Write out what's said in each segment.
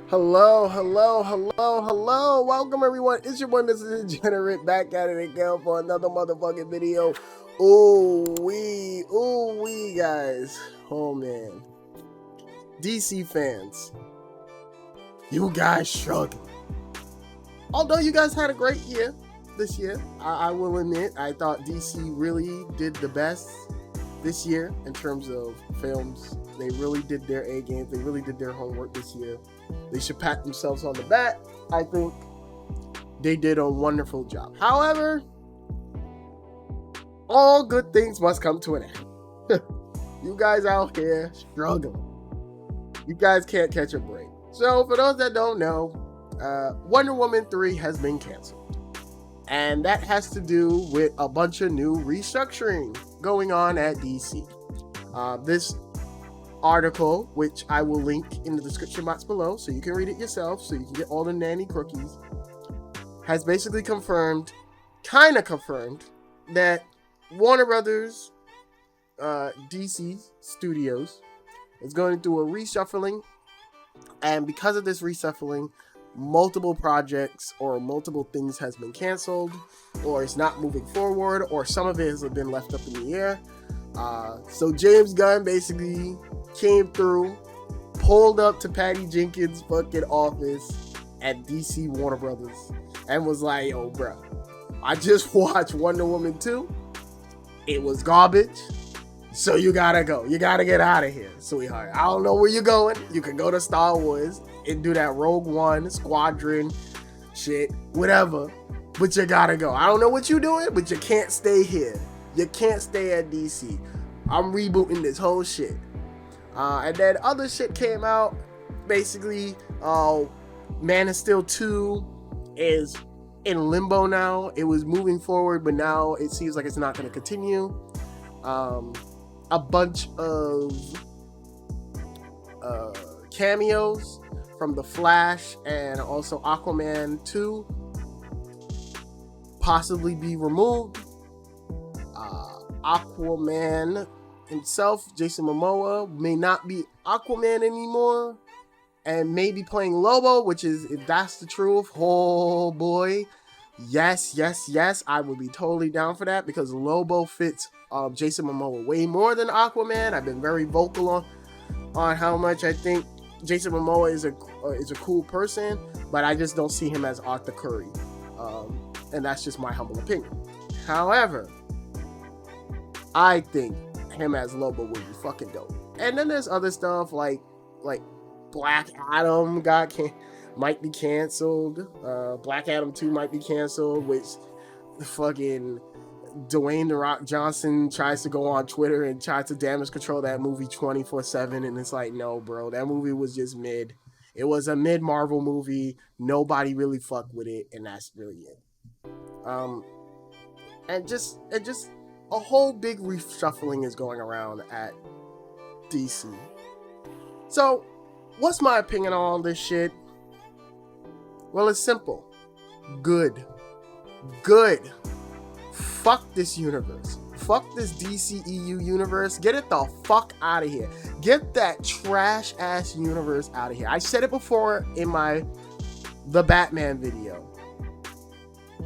Hello, hello, hello, hello. Welcome everyone. It's your boy Mr. Degenerate back at it again for another motherfucking video. Ooh wee guys. Oh man. DC fans. You guys struggling. Although you guys had a great year this year, I will admit I thought DC really did the best this year in terms of films. They really did their A games. They really did their homework this year. They should pat themselves on the back. I think they did a wonderful job. However, all good things must come to an end. You guys out here struggling. You guys can't catch a break. So for those that don't know, Wonder Woman 3 has been canceled. And that has to do with a bunch of new restructuring going on at DC. This article, which I will link in the description box below so you can read it yourself, so you can get all the nanny crookies, has basically confirmed that Warner Brothers DC Studios is going through a reshuffling, and because of this reshuffling, multiple projects or multiple things has been canceled, or it's not moving forward, or some of it has been left up in the air. So James Gunn basically came through, pulled up to Patty Jenkins' fucking office at DC Warner Brothers and was like, yo, bro, I just watched Wonder Woman 2. It was garbage. So you gotta go. You gotta get out of here, sweetheart. I don't know where you're going. You can go to Star Wars and do that Rogue One, Squadron, shit, whatever. But you gotta go. I don't know what you're doing, but you can't stay here. You can't stay at DC. I'm rebooting this whole shit. And then other shit came out. Basically, Man of Steel 2 is in limbo now. It was moving forward, but now it seems like it's not going to continue. A bunch of cameos from The Flash and also Aquaman 2 possibly be removed. Aquaman himself, Jason Momoa, may not be Aquaman anymore and may be playing Lobo, which is, if that's the truth, oh boy, yes, I would be totally down for that, because Lobo fits Jason Momoa way more than Aquaman. I've been very vocal on how much I think Jason Momoa is a cool person, but I just don't see him as Arthur Curry, and that's just my humble opinion. Mister I think him as Lobo would be fucking dope. And then there's other stuff like Black Adam might be canceled. Black Adam 2 might be canceled, which the fucking Dwayne The Rock Johnson tries to go on Twitter and try to damage control that movie 24/7, and it's like, no, bro, that movie was just mid. It was a mid Marvel movie. Nobody really fucked with it, and that's really it. And just a whole big reshuffling is going around at DC. So, what's my opinion on all this shit? Well, it's simple. Good. Fuck this universe. Fuck this DCEU universe. Get it the fuck out of here. Get that trash ass universe out of here. I said it before in the Batman video.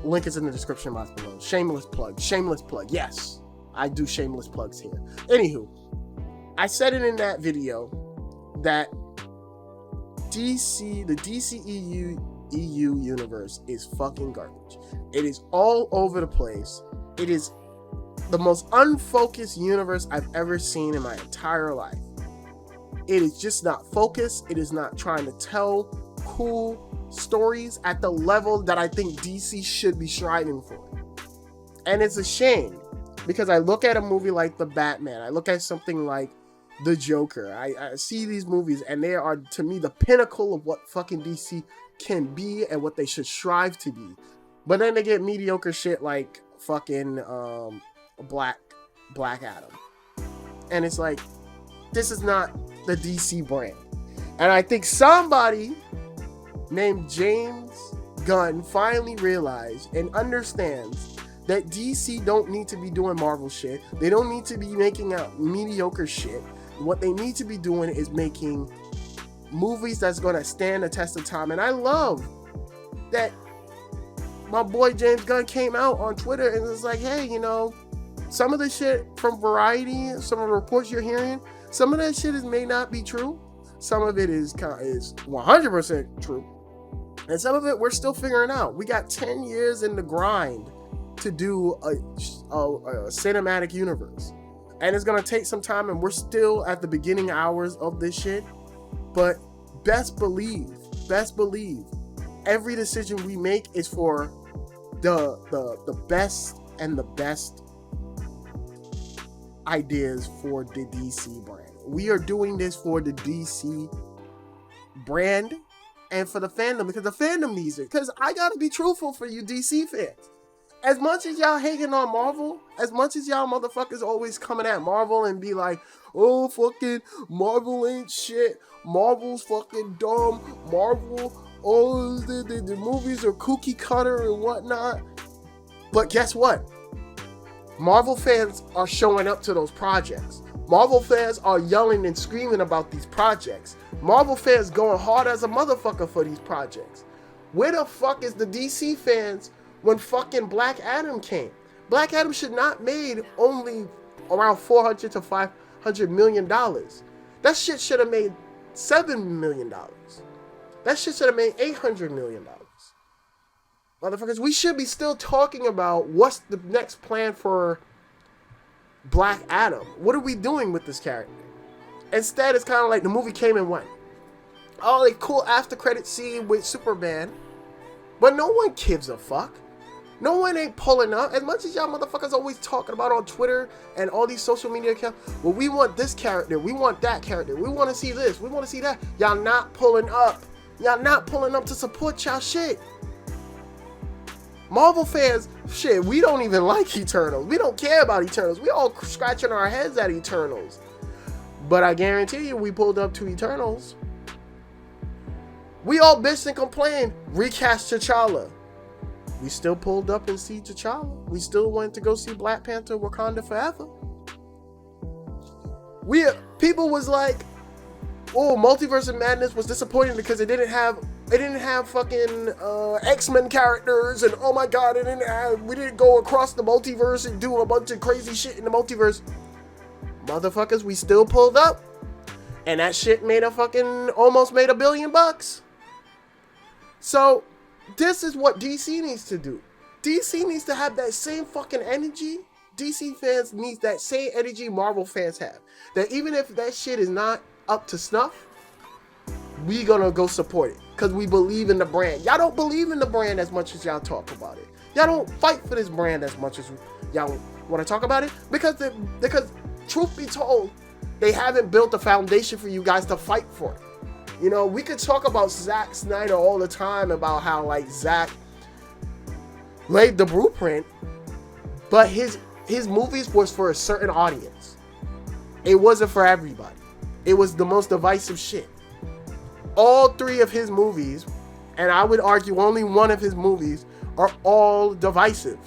Link is in the description box below. Shameless plug. Yes, I do shameless plugs here. Anywho, I said it in that video that the DCEU universe is fucking garbage. It is all over the place. It is the most unfocused universe I've ever seen in my entire life. It is just not focused. It is not trying to tell cool stories at the level that I think DC should be striving for. And it's a shame, because I look at a movie like The Batman, I look at something like The Joker, I see these movies and they are, to me, the pinnacle of what fucking DC can be and what they should strive to be. But then they get mediocre shit like fucking Black Adam. And it's like, this is not the DC brand. And I think somebody named James Gunn finally realized and understands that DC don't need to be doing Marvel shit. They don't need to be making out mediocre shit. What they need to be doing is making movies that's gonna stand the test of time. And I love that my boy James Gunn came out on Twitter and was like, hey, you know, some of the shit from Variety, some of the reports you're hearing, some of that shit may not be true. Some of it is 100% true. And some of it we're still figuring out. We got 10 years in the grind to do a cinematic universe. And it's going to take some time, and we're still at the beginning hours of this shit. But best believe, every decision we make is for the best and the best ideas for the DC brand. We are doing this for the DC brand and for the fandom, because the fandom needs it. Because I gotta be truthful for you DC fans. As much as y'all hating on Marvel, as much as y'all motherfuckers always coming at Marvel and be like, oh, fucking Marvel ain't shit, Marvel's fucking dumb, Marvel, oh, the movies are cookie cutter and whatnot. But guess what? Marvel fans are showing up to those projects. Marvel fans are yelling and screaming about these projects. Marvel fans going hard as a motherfucker for these projects. Where the fuck is the DC fans when fucking Black Adam came? Black Adam should not made only around $400 to $500 million. That shit should have made $7 million. That shit should have made $800 million. Motherfuckers, we should be still talking about what's the next plan for Black Adam. What are we doing with this character? Instead, it's kind of like the movie came and went. Oh, a cool after credit scene with Superman. But no one gives a fuck. No one ain't pulling up. As much as y'all motherfuckers always talking about on Twitter and all these social media accounts, well, we want this character, we want that character, we want to see this, we want to see that. Y'all not pulling up. Y'all not pulling up to support y'all shit. Marvel fans, shit, we don't even like Eternals. We don't care about Eternals. We all scratching our heads at Eternals. But I guarantee you, we pulled up to Eternals. We all bitched and complained. Recast T'Challa. We still pulled up and see T'Challa. We still went to go see Black Panther Wakanda Forever. People was like, oh, Multiverse of Madness was disappointing because it didn't have fucking X-Men characters, and oh my god, we didn't go across the multiverse and do a bunch of crazy shit in the multiverse. Motherfuckers, we still pulled up, and that shit almost made $1 billion. So this is what DC needs to do. DC needs to have that same fucking energy. DC fans need that same energy Marvel fans have. That even if that shit is not up to snuff, we gonna go support it because we believe in the brand. Y'all don't believe in the brand as much as y'all talk about it. Y'all don't fight for this brand as much as y'all want to talk about it because truth be told, they haven't built a foundation for you guys to fight for it. You know, we could talk about Zack Snyder all the time about how like Zack laid the blueprint, but his movies was for a certain audience. It wasn't for everybody. It was the most divisive shit. All three of his movies, and I would argue only one of his movies, are all divisive.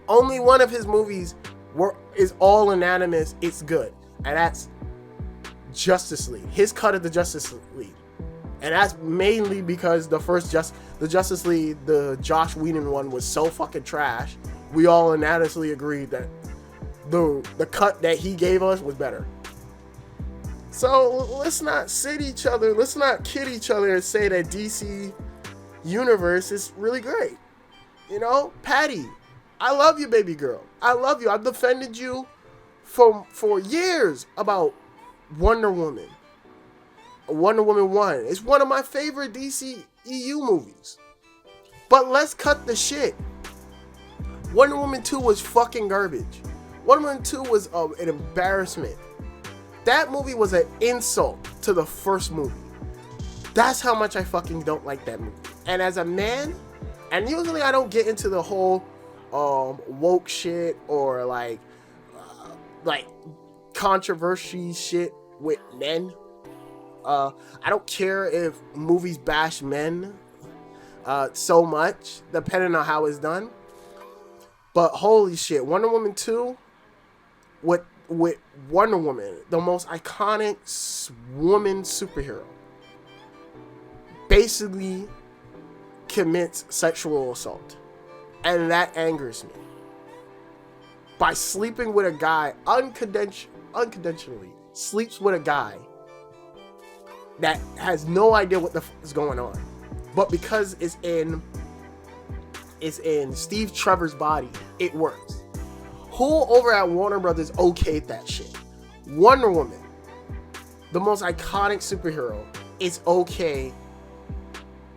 Only one of his movies is all unanimous. It's good, and that's Justice League. His cut of the Justice League, and that's mainly because the Justice League, the Joss Whedon one, was so fucking trash. We all unanimously agreed that the cut that he gave us was better. So let's not sit each other, let's not kid each other and say that DC Universe is really great. You know, Patty, I love you, baby girl. I love you. I've defended you for years about Wonder Woman. Wonder Woman 1. It's one of my favorite DCEU movies. But let's cut the shit. Wonder Woman 2 was fucking garbage. Wonder Woman 2 was an embarrassment. That movie was an insult to the first movie. That's how much I fucking don't like that movie. And as a man, and usually I don't get into the whole woke shit or like controversy shit with men. I don't care if movies bash men so much, depending on how it's done. But holy shit, Wonder Woman 2 with Wonder Woman, the most iconic woman superhero. basically commits sexual assault. And that angers me. By sleeping with a guy, unconventionally, sleeps with a guy that has no idea what the fuck is going on. But because it's in Steve Trevor's body, it works. Who over at Warner Brothers okayed that shit? Wonder Woman, the most iconic superhero, is okay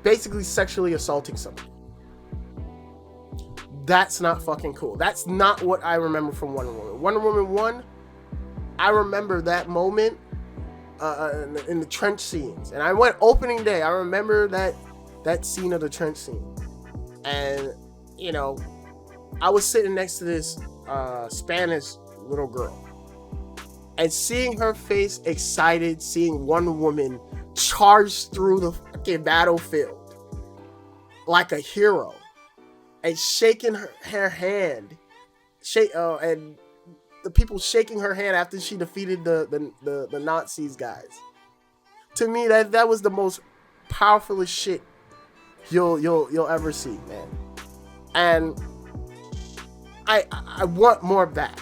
basically sexually assaulting somebody. That's not fucking cool. That's not what I remember from Wonder Woman. Wonder Woman 1, I remember that moment in the trench scenes. And I went opening day. I remember that scene of the trench scene. And, you know, I was sitting next to this Spanish little girl. And seeing her face excited, seeing Wonder Woman charge through the fucking battlefield like a hero. And shaking her hand, and the people shaking her hand after she defeated the Nazis guys. To me, that was the most powerful shit you'll ever see, man. And I want more of that.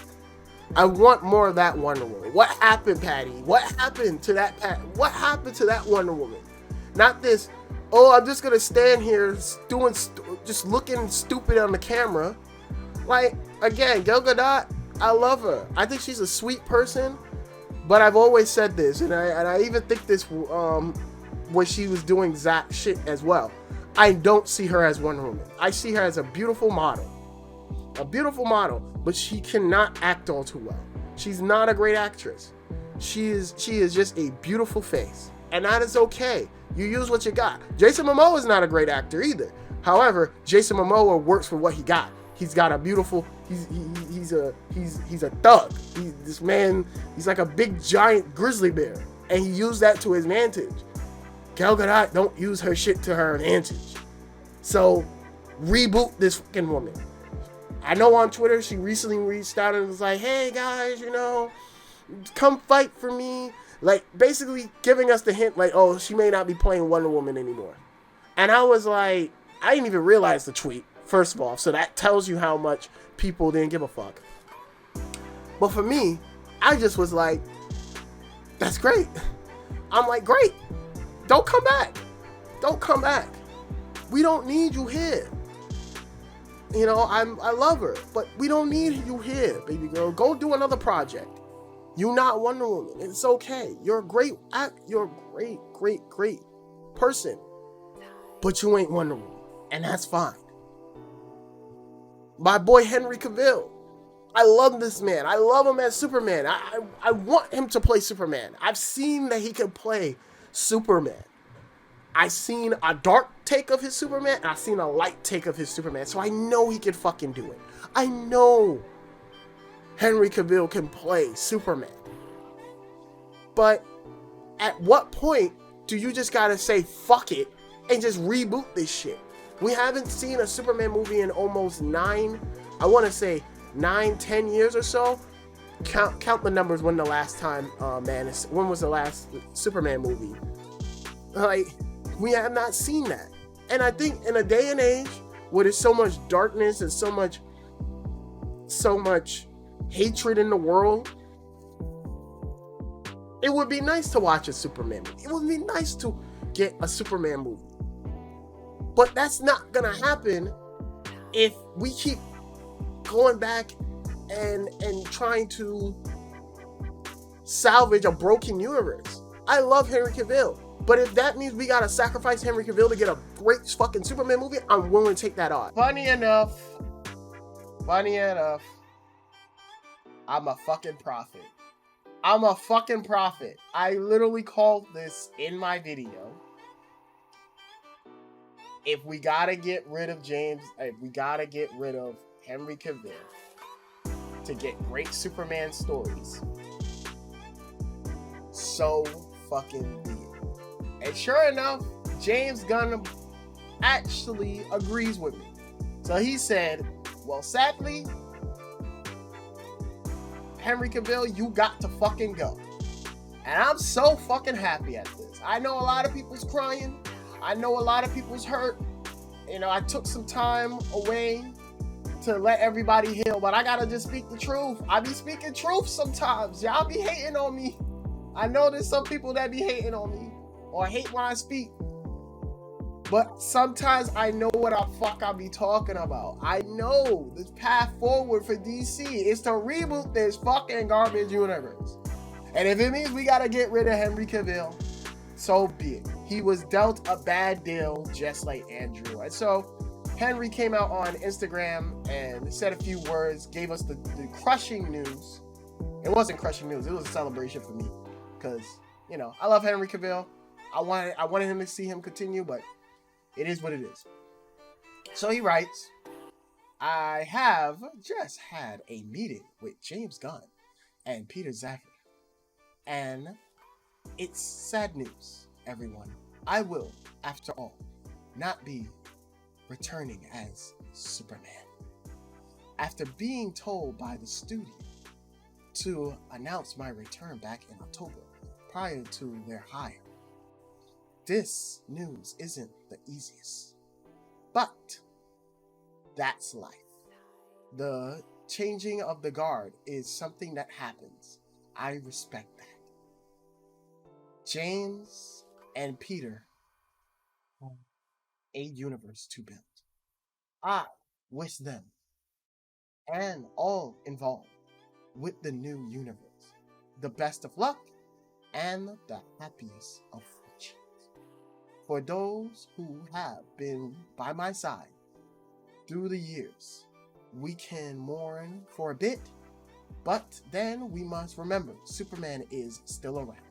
I want more of that Wonder Woman. What happened, Patty? What happened to that What happened to that Wonder Woman? Not this. Oh, I'm just gonna stand here just looking stupid on the camera. Like, again, Gal Gadot, I love her. I think she's a sweet person, but I've always said this, and I even think this when she was doing Zack shit as well. I don't see her as Wonder Woman. I see her as a beautiful model, but she cannot act all too well. She's not a great actress. She is just a beautiful face, and that is okay. You use what you got. Jason Momoa is not a great actor either. However, Jason Momoa works for what he got. He's got a beautiful. He's a thug. This man. He's like a big giant grizzly bear, and he used that to his advantage. Gal Gadot don't use her shit to her advantage. So reboot this fucking woman. I know on Twitter she recently reached out and was like, "Hey guys, you know, come fight for me." Like, basically giving us the hint, like, oh, she may not be playing Wonder Woman anymore. And I was like, I didn't even realize the tweet, first of all. So that tells you how much people didn't give a fuck. But for me, I just was like, that's great. I'm like, great. Don't come back. Don't come back. We don't need you here. You know, I love her, but we don't need you here, baby girl. Go do another project. You're not Wonder Woman. It's okay. You're a great person. But you ain't Wonder Woman. And that's fine. My boy Henry Cavill. I love this man. I love him as Superman. I want him to play Superman. I've seen that he can play Superman. I've seen a dark take of his Superman, and I've seen a light take of his Superman. So I know he can fucking do it. I know Henry Cavill can play Superman. But at what point do you just gotta say fuck it and just reboot this shit? We haven't seen a Superman movie in almost 10 years or so. Count the numbers when the last time, when was the last Superman movie? Like, we have not seen that. And I think in a day and age where there's so much darkness and so much hatred in the world, it would be nice to watch a Superman movie. It would be nice to get a Superman movie. But that's not gonna happen if we keep going back and trying to salvage a broken universe. I love Henry Cavill, but if that means we gotta sacrifice Henry Cavill to get a great fucking Superman movie, I'm willing to take that on. Funny enough, I'm a fucking prophet. I literally called this in my video. If we gotta get rid of Henry Cavill to get great Superman stories, so fucking be it. And sure enough, James Gunn actually agrees with me. So he said, well, sadly, Henry Cavill, you got to fucking go. And I'm so fucking happy at this. I know a lot of people's crying. I know a lot of people's hurt. You know, I took some time away to let everybody heal, but I gotta just speak the truth. I be speaking truth sometimes. Y'all be hating on me. I know there's some people that be hating on me or hate when I speak. But sometimes I know what the fuck I be talking about. I know this path forward for DC is to reboot this fucking garbage universe. And if it means we gotta get rid of Henry Cavill, so be it. He was dealt a bad deal just like Andrew. And so Henry came out on Instagram and said a few words, gave us the crushing news. It wasn't crushing news, it was a celebration for me. Because, you know, I love Henry Cavill. I wanted him to see him continue, but it is what it is. So he writes, I have just had a meeting with James Gunn and Peter Safran. And it's sad news, everyone. I will, after all, not be returning as Superman. After being told by the studio to announce my return back in October prior to their hire, this news isn't the easiest, but that's life. The changing of the guard is something that happens. I respect that. James and Peter have a universe to build. I wish them and all involved with the new universe the best of luck and the happiest of fortunes. For those who have been by my side through the years, we can mourn for a bit, but then we must remember Superman is still around.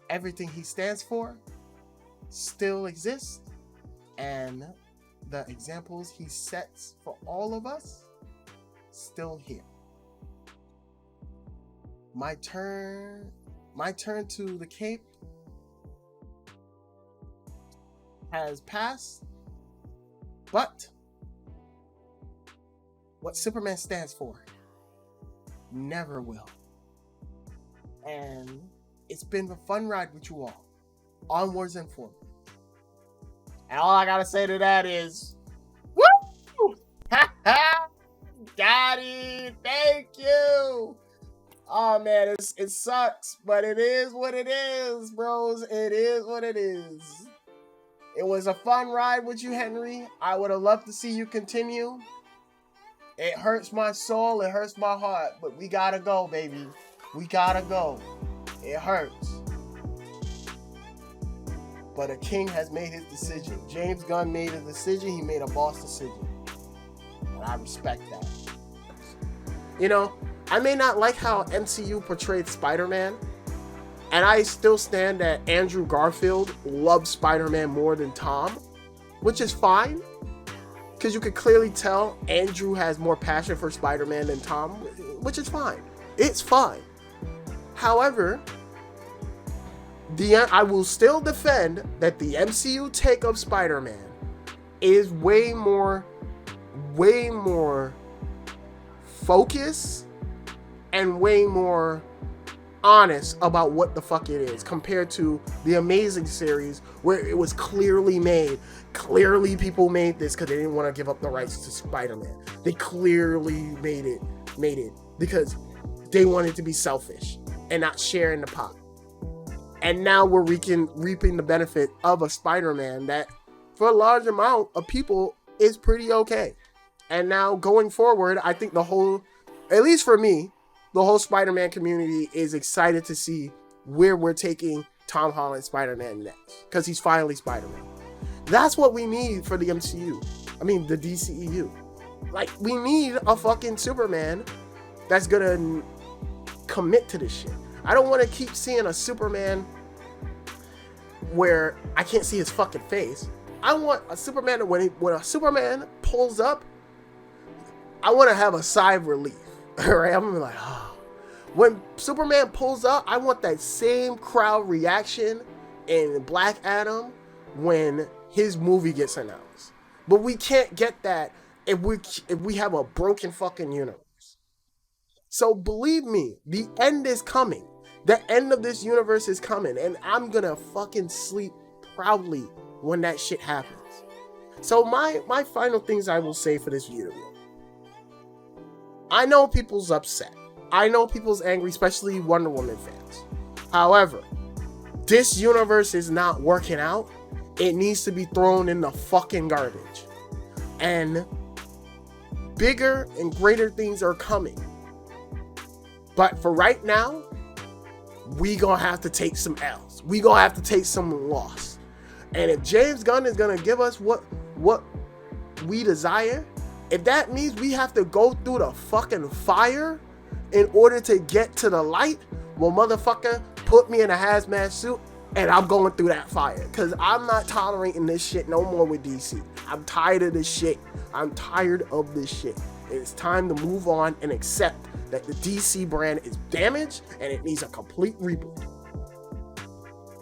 Everything he stands for still exists, and the examples he sets for all of us still here. My turn to the cape has passed, but what Superman stands for never will. And it's been a fun ride with you all. Onwards and forward. And all I gotta say to that is, woo! Got it! Thank you! Oh man, it sucks, but it is what it is, bros. It is what it is. It was a fun ride with you, Henry. I would have loved to see you continue. It hurts my soul, it hurts my heart, but we gotta go, baby. We gotta go. It hurts. But a king has made his decision. James Gunn made a decision. He made a boss decision. And I respect that. You know, I may not like how MCU portrayed Spider-Man, and I still stand that Andrew Garfield loves Spider-Man more than Tom, which is fine, because you could clearly tell Andrew has more passion for Spider-Man than Tom, which is fine. It's fine. However, I will still defend that the MCU take of Spider-Man is way more focused and way more honest about what the fuck it is compared to the Amazing series, where it was clearly made. Clearly people made this because they didn't want to give up the rights to Spider-Man. They clearly made it because they wanted to be selfish and not share in the pot. And now we're reaping the benefit of a Spider-Man that, for a large amount of people, is pretty okay. And now going forward, I think at least for me, the whole Spider-Man community is excited to see where we're taking Tom Holland's Spider-Man next. Because he's finally Spider-Man. That's what we need for the MCU. I mean, the DCEU. Like, we need a fucking Superman that's gonna commit to this shit. I don't want to keep seeing a Superman where I can't see his fucking face. I want a Superman when a Superman pulls up, I want to have a sigh of relief. Alright, I'm gonna be like, oh. When Superman pulls up, I want that same crowd reaction in Black Adam when his movie gets announced. But we can't get that if we have a broken fucking universe. So believe me, the end is coming. The end of this universe is coming, and I'm gonna fucking sleep proudly when that shit happens. So my final things I will say for this video. I know people's upset. I know people's angry, especially Wonder Woman fans. However, this universe is not working out. It needs to be thrown in the fucking garbage. And bigger and greater things are coming. But for right now, we gonna have to take some L's. We gonna have to take some loss. And if James Gunn is gonna give us what we desire, if that means we have to go through the fucking fire in order to get to the light, well, motherfucker, put me in a hazmat suit and I'm going through that fire. Because I'm not tolerating this shit no more with DC. I'm tired of this shit. I'm tired of this shit. It's time to move on and accept that the DC brand is damaged and it needs a complete reboot.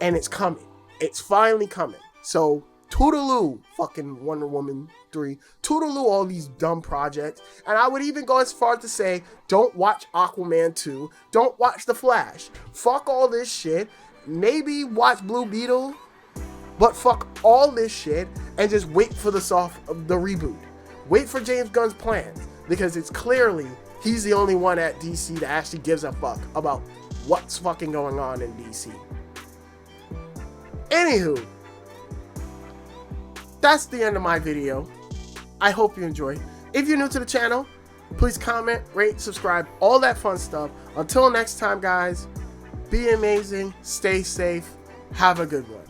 And it's coming. It's finally coming. So, toodaloo, fucking Wonder Woman 3. Toodaloo all these dumb projects. And I would even go as far to say, don't watch Aquaman 2. Don't watch The Flash. Fuck all this shit. Maybe watch Blue Beetle. But fuck all this shit and just wait for the reboot. Wait for James Gunn's plans. Because it's clearly he's the only one at DC that actually gives a fuck about what's fucking going on in DC. Anywho, that's the end of my video. I hope you enjoyed. If you're new to the channel, please comment, rate, subscribe, all that fun stuff. Until next time, guys, be amazing, stay safe, have a good one.